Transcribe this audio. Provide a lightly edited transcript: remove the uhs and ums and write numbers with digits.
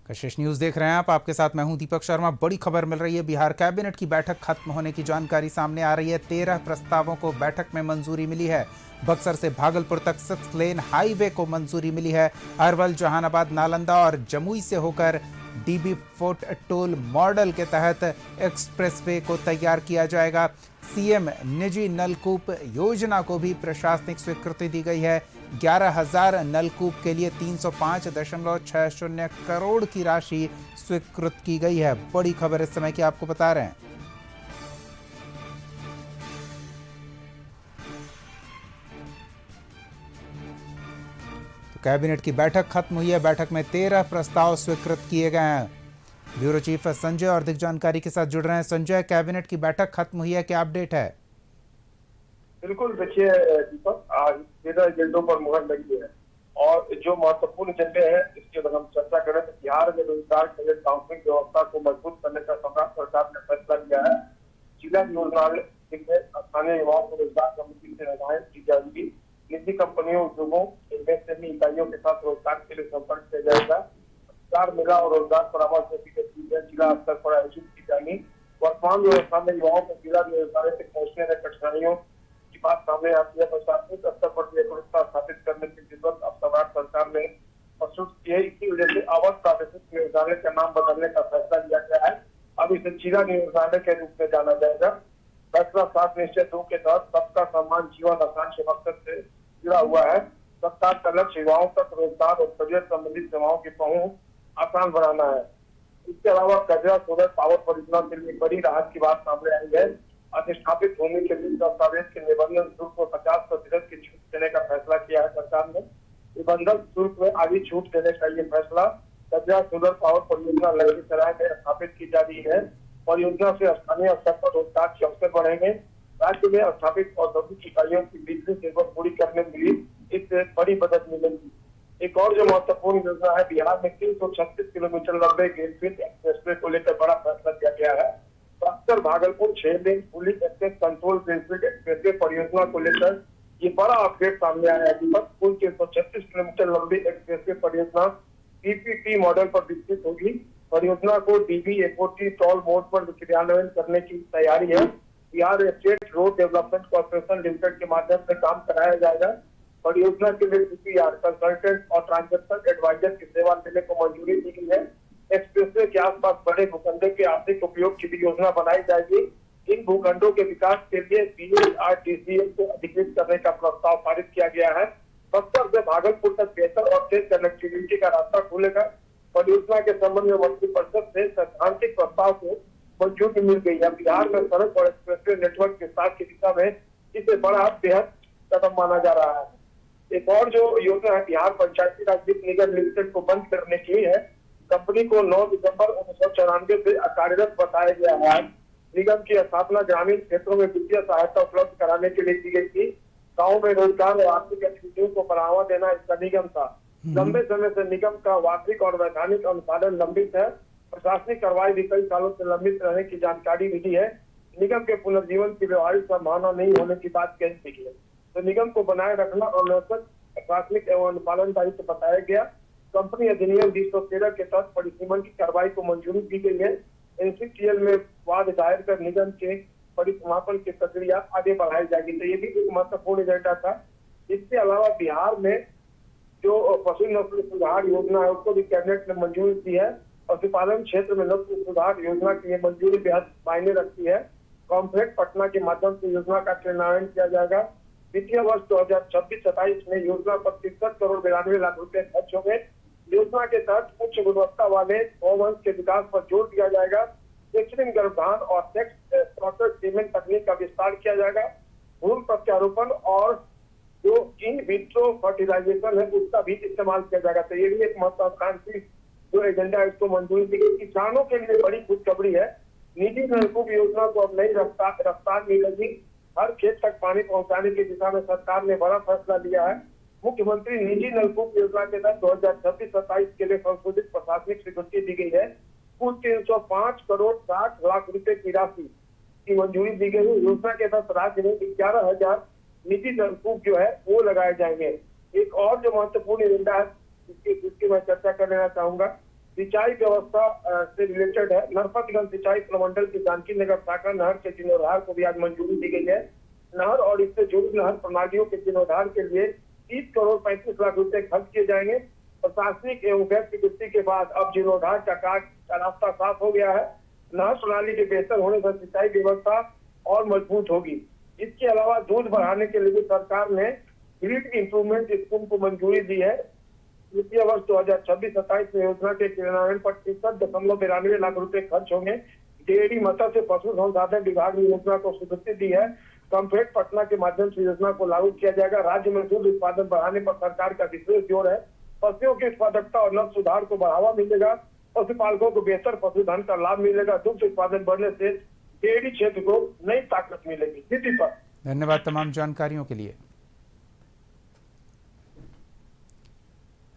कशिश news देख रहे हैं आप। आपके साथ मैं हूं दीपक शर्मा। बड़ी खबर मिल रही है। बिहार कैबिनेट की बैठक खत्म होने की जानकारी सामने आ रही है। 13 प्रस्तावों को बैठक में मंजूरी मिली है। बक्सर से भागलपुर तक 6 लेन हाईवे को मंजूरी मिली है। अरवल, जहानाबाद, नालंदा और जमुई से होकर डीबी फोर्ट टोल मॉडल के तहत एक्सप्रेसवे को तैयार किया जाएगा। सीएम निजी नलकूप योजना को भी प्रशासनिक स्वीकृति दी गई है। 11,000 नलकूप के लिए 305.60 करोड़ की राशि स्वीकृत की गई है। बड़ी खबर इस समय की आपको बता रहे हैं। तो कैबिनेट की बैठक खत्म हुई है। बैठक में 13 प्रस्ताव स्वीकृत किए गए हैं। ब्यूरो चीफ संजय और अधिक जानकारी के साथ जुड़ रहे हैं। संजय, कैबिनेट की बैठक खत्म हुई है, क्या अपडेट है? बिल्कुल, देखिए दीपक, आज 13 एजेंडों पर मुहर लगी है और जो महत्वपूर्ण एजेंडे हैं इसकी अगर हम चर्चा करें तो बिहार में रोजगार के लिए काउंसलिंग व्यवस्था को मजबूत करने का सरकार ने फैसला लिया है। जिला योजना में स्थानीय युवाओं को रोजगार समिति से सेवाएं की जाएगी। निजी कंपनियों, उद्योगों, एमएसएमई इकाइयों के साथ रोजगार के लिए संपर्क किया जाएगा। रोजगार मेला और रोजगार परामर्श गतिविधियां जिला स्तर पर आयोजित की जाएंगी। वर्तमान व्यवस्था में युवाओं को जिला व्यवसाय तक पहुंचने में कठिनाइयों की बात सामने आती है। प्रशासनिक स्तर पर व्यवस्था स्थापित करने की जरूरत अब सरकार ने महसूस की है। इसी वजह से अवध प्रादेशिक नियोजनालय का नाम बदलने का फैसला लिया गया है। अब इसे जिला नियोजनालय के रूप में जाना जाएगा। फैसला 7 निश्चय 2 के तहत सबका सम्मान जीवन आसान के मकसद से जुड़ा हुआ है। सरकार का लक्ष्य युवाओं तक रोजगार और करियर संबंधित सेवाओं की पहुंच आसान बनाना है। इसके अलावा कजरा सोलर पावर परियोजना के लिए बड़ी राहत की बात सामने आई है। अधिष्ठापित भूमि के बीच दस्तावेज के निबंधन शुल्क को 50% की छूट देने का फैसला किया है सरकार ने। निबंधन शुल्क में आधी छूट देने का ये फैसला कजरा सोलर पावर परियोजना लखीसराय में स्थापित की जा रही है। परियोजना से स्थानीय स्तर पर रोजगार के अवसर बढ़ेंगे। राज्य में स्थापित औद्योगिक इकाइयों की बिजली जरूरत पूरी करने के लिए इससे बड़ी मदद मिलेगी। एक और जो महत्वपूर्ण योजना है, बिहार में 336 किलोमीटर लंबे ग्रीनफील्ड एक्सप्रेसवे को लेकर बड़ा फैसला किया गया है। Buxar Bhagalpur 6 lane fully access control greenfield expressway परियोजना को लेकर ये बड़ा अपडेट सामने आया है। कुल 336 किलोमीटर लंबी एक्सप्रेसवे परियोजना पीपीपी मॉडल पर विकसित होगी। परियोजना को डीबी एफओटी टोल मोड पर क्रियान्वयन करने की तैयारी है। Bihar state road development corporation limited के माध्यम से काम कराया जाएगा। परियोजना के लिए डीपीआर कंसल्टेंट और ट्रांजैक्शन एडवाइजर की सेवा देने को मंजूरी दी गई है। एक्सप्रेसवे के आसपास बड़े भूखंडों के आर्थिक उपयोग की भी योजना बनाई जाएगी। इन भूखंडों के विकास के लिए बीएसआरटीसीएल को अधिकृत करने का प्रस्ताव पारित किया गया है। बक्सर से भागलपुर तक बेहतर और तेज कनेक्टिविटी का रास्ता खुलेगा। परियोजना के संबंध में मंत्रिपरिषद से सैद्धांतिक प्रस्ताव को मंजूरी मिल गई है। बिहार में सड़क और एक्सप्रेसवे नेटवर्क विस्तार की दिशा में इसे बड़ा बेहद कदम माना जा रहा है। एक और जो योजना है, बिहार पंचायती राज वित्त निगम लिमिटेड को बंद करने की है। कंपनी को 9 दिसंबर 1994 से अकार्यरत बताया गया है। निगम की स्थापना ग्रामीण क्षेत्रों में वित्तीय सहायता उपलब्ध कराने के लिए की गई थी। गाँव में रोजगार और आर्थिक गतिविधियों को बढ़ावा देना इसका निगम था। लंबे समय से निगम का वार्षिक और वैधानिक अनुपालन लंबित है। प्रशासनिक कार्रवाई भी कई सालों से लंबित रहने की जानकारी मिली है। निगम के पुनर्जीवन की व्यवहारिक संभावना नहीं होने की बात कही गई है। तो निगम को बनाए रखना और प्रशासनिक एवं अनुपालन दायित्व बताया गया। कंपनी अधिनियम 213 के तहत परिसीमन की कार्रवाई को मंजूरी दी गई है। एनसीटीएल में वाद दायर कर निगम के परिसमापन की प्रक्रिया आगे बढ़ाई जाएगी। तो ये भी एक महत्वपूर्ण एजेंडा था। इसके अलावा बिहार में जो पशु नस्ल सुधार योजना है उसको भी कैबिनेट ने मंजूरी दी है। पशुपालन क्षेत्र में नस्ल सुधार योजना की ये मंजूरी बेहद मायने रखती है। कॉम्प्लेक्स पटना के माध्यम से योजना का क्रियान्वयन किया जाएगा। वित्तीय वर्ष 2026-27 में योजना पर 63 करोड़ 92 लाख रुपए खर्च होंगे। योजना के तहत उच्च गुणवत्ता वाले गौवंश के विकास पर जोर दिया जाएगा। कृत्रिम गर्भाधान और सेक्स सीमेंट तकनीक का विस्तार किया जाएगा। भ्रूण प्रत्यारोपण और जो इन विट्रो फर्टिलाइजेशन है उसका भी इस्तेमाल किया जाएगा। तो ये भी एक महत्वाकांक्षी जो एजेंडा है उसको मंजूरी दी गई। किसानों के लिए बड़ी खुशखबरी है। निजी नलकूप योजना को अब नई रफ्तार मिलेगी। हर खेत तक पानी पहुंचाने की दिशा में सरकार ने बड़ा फैसला लिया है। मुख्यमंत्री निजी नलकूप योजना के तहत 2026-27 के लिए संशोधित प्रशासनिक स्वीकृति दी गई है। कुल 305 करोड़ 60 लाख रुपए की राशि की मंजूरी दी गई है। योजना के तहत राज्य में 11,000 निजी नलकूप जो है वो लगाए जाएंगे। एक और जो महत्वपूर्ण एजेंडा है जिसकी मैं चर्चा कर लेना चाहूंगा, सिंचाई व्यवस्था से रिलेटेड है। नरपतगंज सिंचाई प्रमंडल की जानकी नगर शाखा नहर के जीर्णोद्धार को भी आज मंजूरी दी गई है। नहर और इससे जुड़ी नहर प्रणालियों के जीर्णोद्धार के लिए 30 करोड़ 35 लाख रुपए खर्च किए जाएंगे। प्रशासनिक एवं व्यक्ति दृष्टि के बाद अब जीर्णोद्धार का कार्य का रास्ता साफ हो गया है। नहर प्रणाली के बेहतर होने से सिंचाई व्यवस्था और मजबूत होगी। इसके अलावा दूध बढ़ाने के लिए सरकार ने ग्रिड इंप्रूवमेंट स्कीम को मंजूरी दी है। वित्तीय वर्ष 2026-27 में योजना के क्रियान्वयन पर 63.92 लाख रुपए खर्च होंगे। डेयरी मत्स्य पशु संसाधन विभाग ने योजना को स्वीकृति दी है। कम्फेड पटना के माध्यम से योजना को लागू किया जाएगा। राज्य में दूध उत्पादन बढ़ाने पर सरकार का विशेष जोर है। पशुओं की उत्पादकता और नस्ल सुधार को बढ़ावा मिलेगा। पशुपालकों को बेहतर पशुधन का लाभ मिलेगा। दुग्ध उत्पादन बढ़ने से डेयरी क्षेत्र को नई ताकत मिलेगी। धन्यवाद तमाम जानकारियों के लिए।